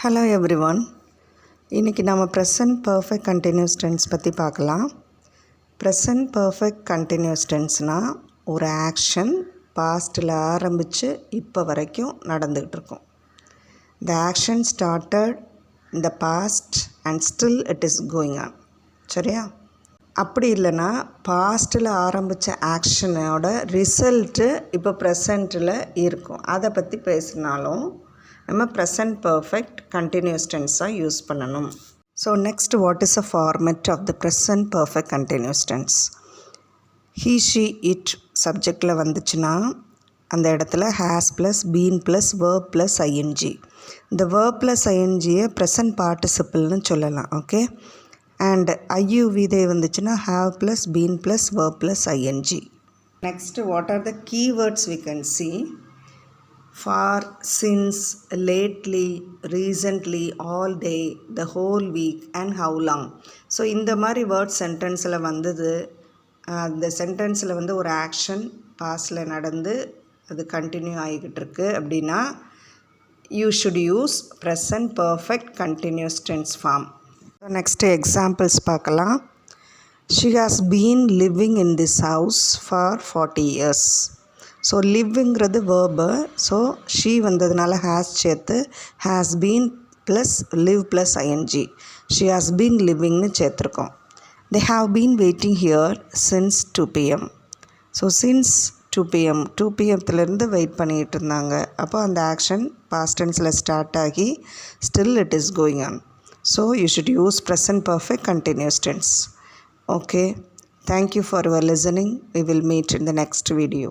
Hello everyone. இன்றைக்கி நம்ம present perfect continuous tense பற்றி பார்க்கலாம். ப்ரெசன்ட் பர்ஃபெக்ட் கண்டினியூஸ் டென்ஸ்னால் ஒரு ஆக்ஷன் பாஸ்ட்டில் ஆரம்பித்து இப்போ வரைக்கும் நடந்துகிட்டு இருக்கும். The action started in the past and still it is going on. சரியா? அப்படி இல்லைன்னா பாஸ்ட்டில் ஆரம்பித்த ஆக்ஷனோட ரிசல்ட்டு இப்போ ப்ரெசண்ட்டில் இருக்கும். அதை பற்றி பேசினாலும் நம்ம ப்ரெசன்ட் பர்ஃபெக்ட் கண்டினியூஸ் டென்ஸாக யூஸ் பண்ணணும். So next, what is a format of the present perfect continuous tense? He she it சப்ஜெக்டில் வந்துச்சுன்னா அந்த இடத்துல has plus been plus verb plus ING. இந்த வேர்ப் ப்ளஸ் ஐஎன்ஜியை ப்ரெசன்ட் பார்ட்டிசிபிள்னு சொல்லலாம். ஓகே. அண்ட் ஐயூவி இதே வந்துச்சுன்னா have plus been plus verb plus ING. Next, what are the keywords we can see? For, since, lately, recently, all day, the whole week and how long. So இந்த மாதிரி word சென்டென்ஸில் வந்தது. அந்த சென்டென்ஸில் வந்து ஒரு action பாஸ்டில் நடந்து அது கண்டினியூ ஆகிக்கிட்டு இருக்கு அப்படின்னா you should use present perfect continuous tense form. Next examples பார்க்கலாம். She has been living in this house for 40 years. So லிவ்ங்கிறது வேர்பு. ஸோ ஷீ வந்ததுனால ஹேஸ் சேர்த்து has been plus live plus ING. She has been லிவிங்னு சேர்த்துருக்கோம். They have been waiting here since 2 PM. So since 2 PM 2 PMத்துலேருந்து wait பண்ணிகிட்டு இருந்தாங்க. அப்போ அந்த ஆக்ஷன் பாஸ்ட் டென்ஸில் ஸ்டார்ட் ஆகி still it is going on. So you should use present perfect continuous tense. Okay. Thank you for your listening. We will meet in the next video.